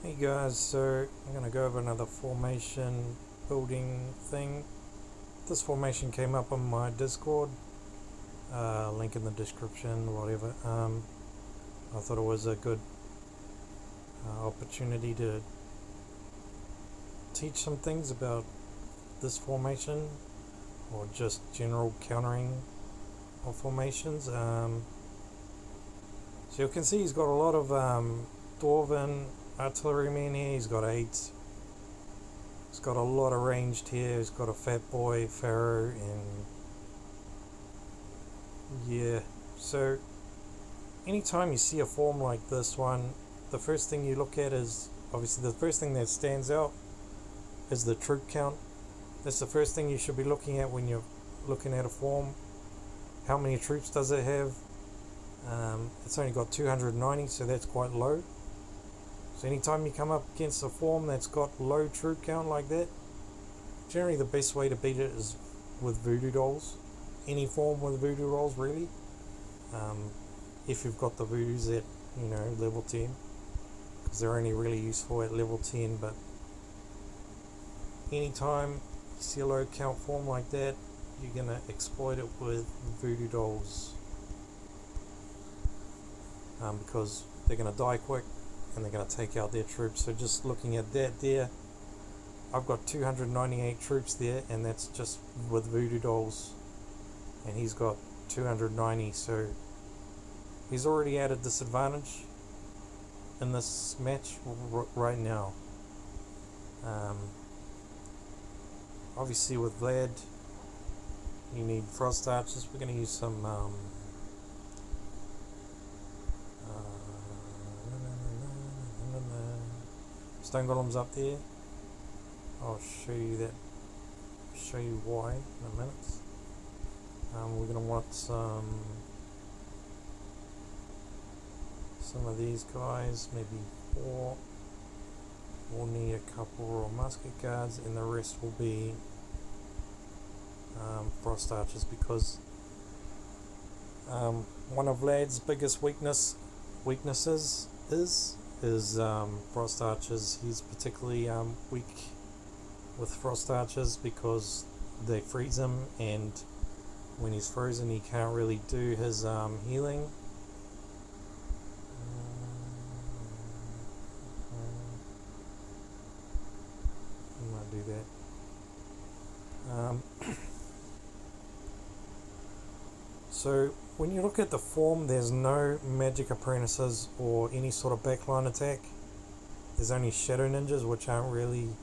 Hey guys, so I'm going to go over another formation building thing. This formation came up on my Discord, link in the description, whatever. I thought it was a good opportunity to teach some things about this formation or just general countering of formations. So you can see he's got a lot of Dwarven artillerymen here. He's got 8. He's got a lot of ranged here. He's got a Fat Boy, Pharaoh, and yeah. So anytime you see a form like this one, the first thing you look at is obviously the first thing that stands out is the troop count. That's the first thing you should be looking at when you're looking at a form. How many troops does it have? It's only got 290, so that's quite low. So anytime you come up against a form that's got low troop count like that, generally the best way to beat it is with voodoo dolls. Any form with voodoo dolls, really. If you've got the voodoos at, level 10, because they're only really useful at level 10. But anytime you see a low count form like that, you're gonna exploit it with voodoo dolls, because they're gonna die quick and they're going to take out their troops. So just looking at that there, I've got 298 troops there, and that's just with voodoo dolls, and he's got 290, so he's already at a disadvantage in this match right now. Obviously with Vlad you need frost archers. We're going to use some stone golems up there. I'll show you why in a minute. We're going to want some of these guys, maybe 4. We'll need a couple royal musket guards, and the rest will be frost archers, because one of Vlad's biggest weaknesses is frost archers. He's particularly weak with frost archers because they freeze him, and when he's frozen he can't really do his healing. I might do that. So when you look at the form, there's no magic apprentices or any sort of backline attack. There's only shadow ninjas, which aren't really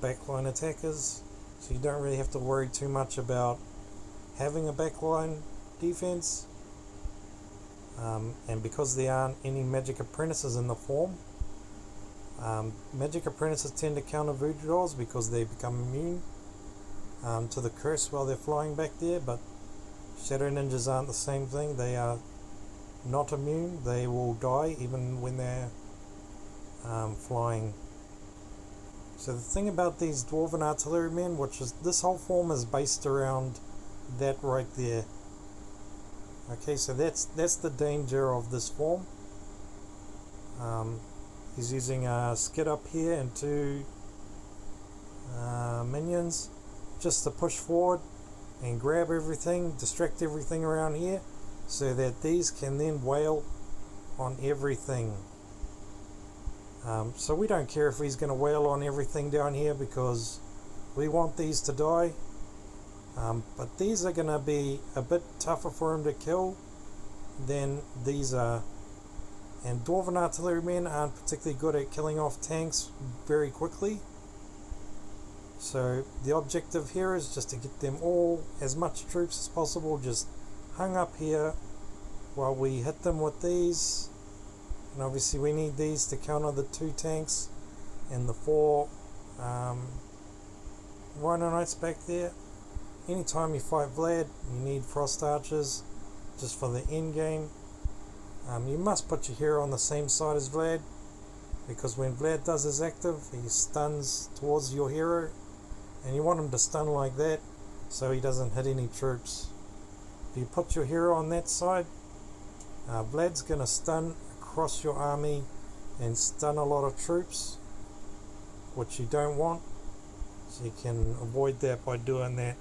backline attackers, so you don't really have to worry too much about having a backline defense. And because there aren't any magic apprentices in the form, magic apprentices tend to counter voodoo dolls because they become immune to the curse while they're flying back there. But shadow ninjas aren't the same thing. They are not immune. They will die even when they're flying. So the thing about these dwarven artillerymen, which is this whole form is based around that right there. Okay, so that's the danger of this form. He's using a skid up here and 2 minions just to push forward and grab everything, distract everything around here, so that these can then wail on everything. So we don't care if he's going to wail on everything down here, because we want these to die. But these are going to be a bit tougher for him to kill than these are. And Dwarven artillerymen aren't particularly good at killing off tanks very quickly. So the objective here is just to get them all, as much troops as possible, just hung up here while we hit them with these. And obviously we need these to counter the 2 tanks and the 4 Rhino Knights back there. Anytime you fight Vlad, you need frost archers just for the end game. You must put your hero on the same side as Vlad, because when Vlad does his active, he stuns towards your hero, and you want him to stun like that so he doesn't hit any troops. If you put your hero on that side, Vlad's going to stun across your army and stun a lot of troops, which you don't want. So you can avoid that by doing that.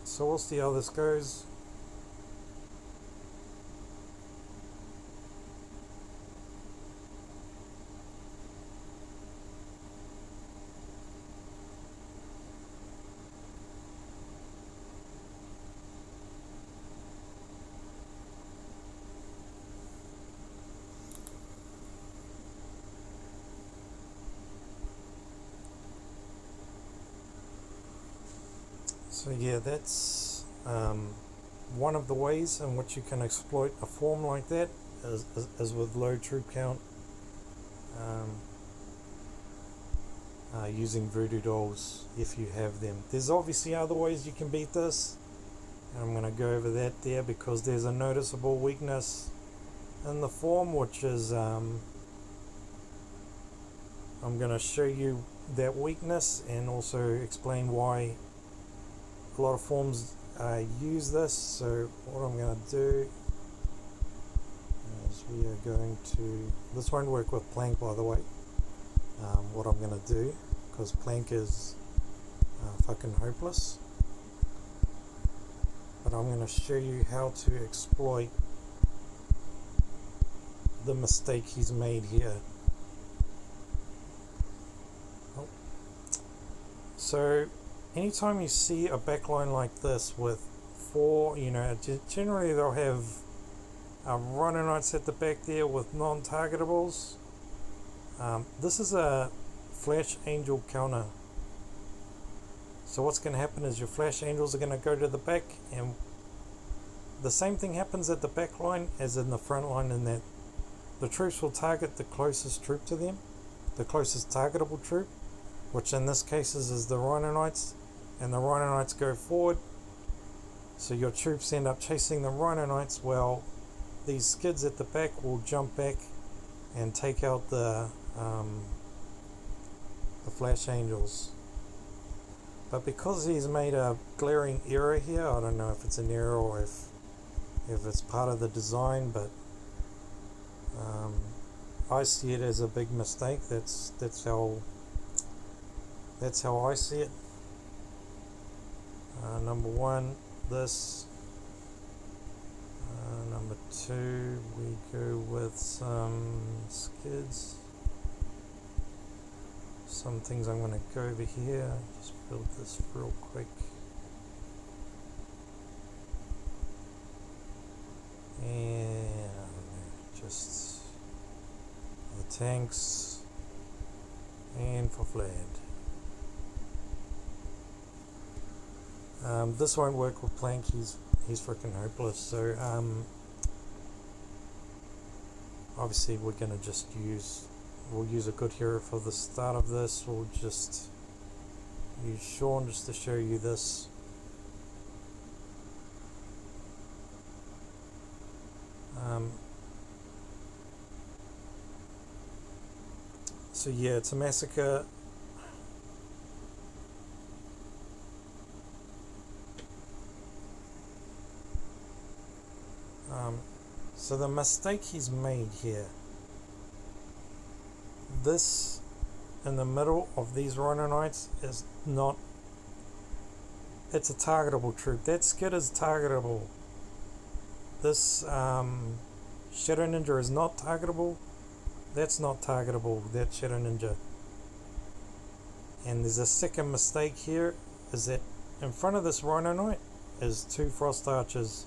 So we'll see how this goes. So yeah, that's one of the ways in which you can exploit a form like that is with low troop count, using voodoo dolls if you have them. There's obviously other ways you can beat this, and I'm going to go over that there because there's a noticeable weakness in the form, which is I'm going to show you that weakness and also explain why a lot of forms use this. So what I'm going to do is we are going to, this won't work with plank by the way, what I'm going to do, because plank is fucking hopeless, but I'm going to show you how to exploit the mistake he's made here. So anytime you see a backline like this with four, generally they'll have Rhino Knights at the back there with non-targetables. This is a Flash Angel counter. So what's going to happen is your Flash Angels are going to go to the back, and the same thing happens at the back line as in the front line, in that the troops will target the closest troop to them, the closest targetable troop, which in this case is the Rhino Knights, and the Rhino Knights go forward. So your troops end up chasing the Rhino Knights. Well, these skids at the back will jump back and take out the Flash Angels. But because he's made a glaring error here, I don't know if it's an error or if it's part of the design, but I see it as a big mistake. That's how I see it. Number one, this. Number two, we go with some skids. Some things I'm going to go over here. Just build this real quick. And just the tanks and for Vlad. This won't work with Plank. He's freaking hopeless. So obviously we're gonna just we'll use a good hero for the start of this. We'll just use Sean just to show you this. So yeah, it's a massacre. So the mistake he's made here, this in the middle of these Rhino Knights is not, it's a targetable troop. That skid is targetable. This Shadow Ninja is not targetable. That's not targetable, that Shadow Ninja. And there's a second mistake here, is that in front of this Rhino Knight is 2 Frost Archers.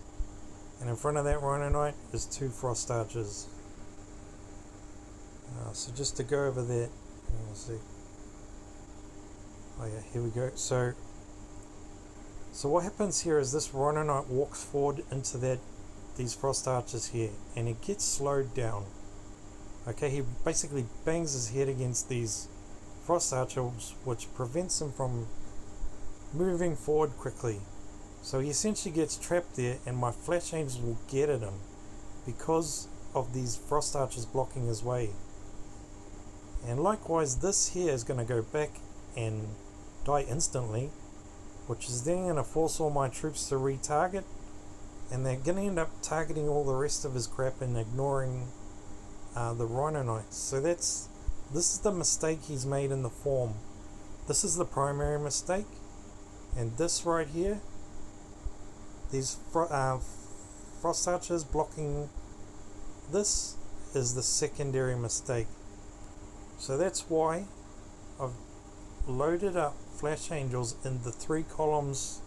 And in front of that Rhino Knight is 2 Frost Archers. So just to go over that, let's see. Oh yeah, here we go. So what happens here is this Rhino Knight walks forward into these Frost Archers here, and it gets slowed down. Okay, he basically bangs his head against these Frost Archers, which prevents him from moving forward quickly. So he essentially gets trapped there, and my Flash Angels will get at him because of these Frost Archers blocking his way. And likewise, this here is going to go back and die instantly, which is then going to force all my troops to retarget, and they're going to end up targeting all the rest of his crap and ignoring the Rhino Knights. So this is the mistake he's made in the form. This is the primary mistake, and this right here, these frost archers blocking this, is the secondary mistake. So that's why I've loaded up Flash Angels in the 3 columns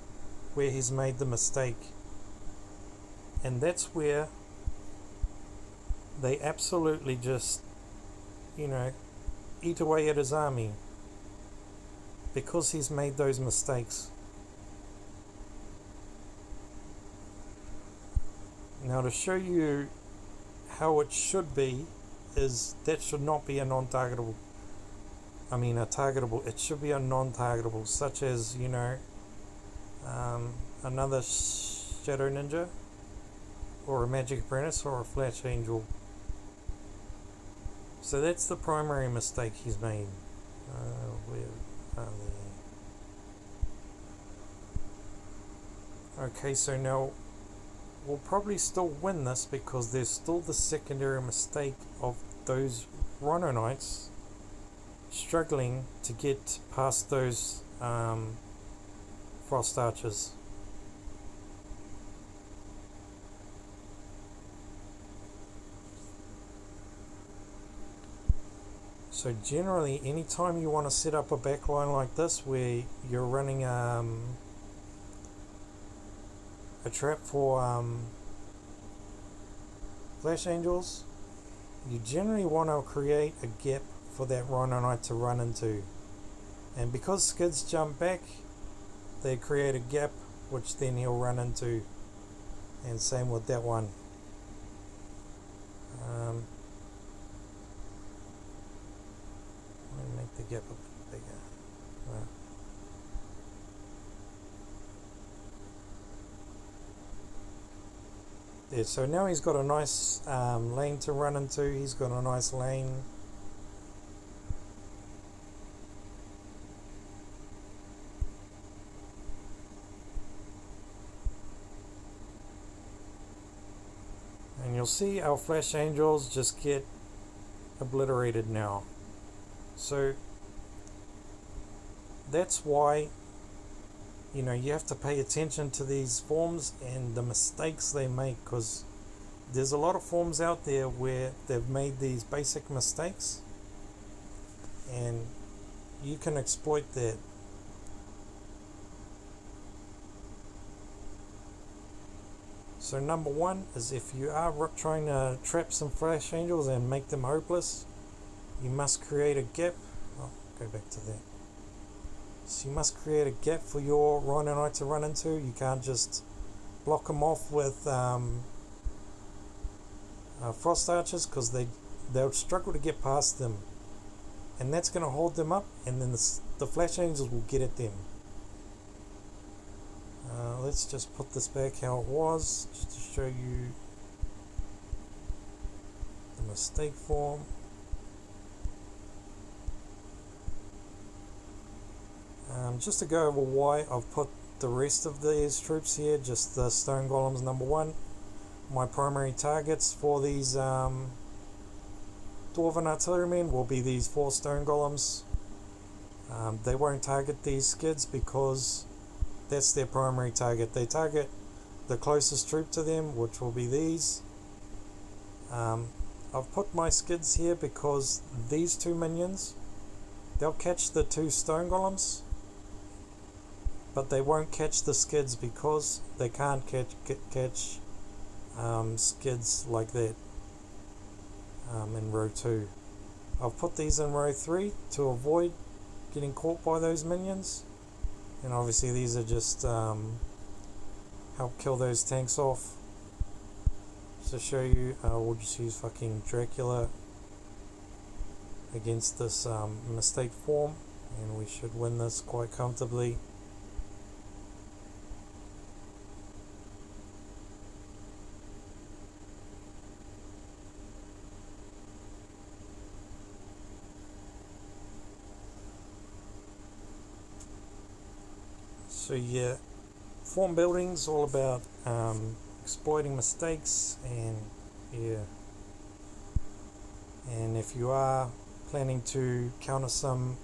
where he's made the mistake, and that's where they absolutely just, eat away at his army, because he's made those mistakes. Now, to show you how it should be, is that should not be a non-targetable. A targetable. It should be a non-targetable, such as another Shadow Ninja, or a Magic Apprentice, or a Flash Angel. So that's the primary mistake he's made. Where are they? Okay, so now we'll probably still win this, because there's still the secondary mistake of those Rhino Knights struggling to get past those Frost Archers. So generally, anytime you want to set up a backline like this, where you're running a trap for Flash Angels, you generally want to create a gap for that Rhino Knight to run into. And because skids jump back, they create a gap which then he'll run into. And same with that one. Let me make the gap a bit bigger. There, so now he's got a nice lane to run into. He's got a nice lane. And you'll see our Flash Angels just get obliterated now. So that's why you have to pay attention to these forms and the mistakes they make, because there's a lot of forms out there where they've made these basic mistakes, and you can exploit that. So number one is, if you are trying to trap some Flash Angels and make them hopeless, you must create a gap. I'll go back to that. So you must create a gap for your Rhino Knight to run into. You can't just block them off with Frost Archers, because they'll struggle to get past them, and that's going to hold them up, and then the Flash Angels will get at them. Let's just put this back how it was, just to show you the mistake form. Just to go over why I've put the rest of these troops here, just the Stone Golems number one. My primary targets for these Dwarven Artillerymen will be these 4 Stone Golems. They won't target these skids, because that's their primary target. They target the closest troop to them, which will be these. I've put my skids here because these 2 minions, they'll catch the 2 Stone Golems, but they won't catch the skids, because they can't catch skids like that in row 2. I've put these in row 3 to avoid getting caught by those minions, and obviously these are just help kill those tanks off. To show you, we'll just use fucking Dracula against this mistake form, and we should win this quite comfortably. So yeah, form building's all about exploiting mistakes, and yeah. And if you are planning to counter some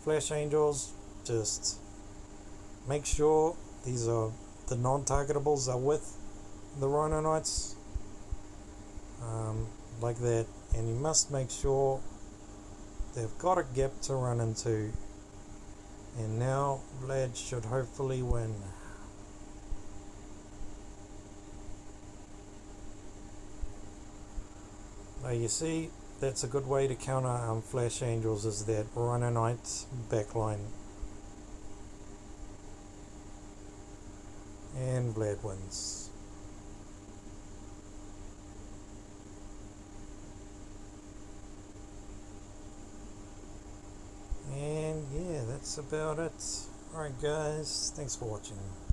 Flash Angels, just make sure these are the non-targetables are with the Rhino Knights, like that, and you must make sure they've got a gap to run into. And now Vlad should hopefully win. Now you see, that's a good way to counter Flash Angels, is that Rhino Knight backline. And Vlad wins. And yeah, that's about it. Alright guys, thanks for watching.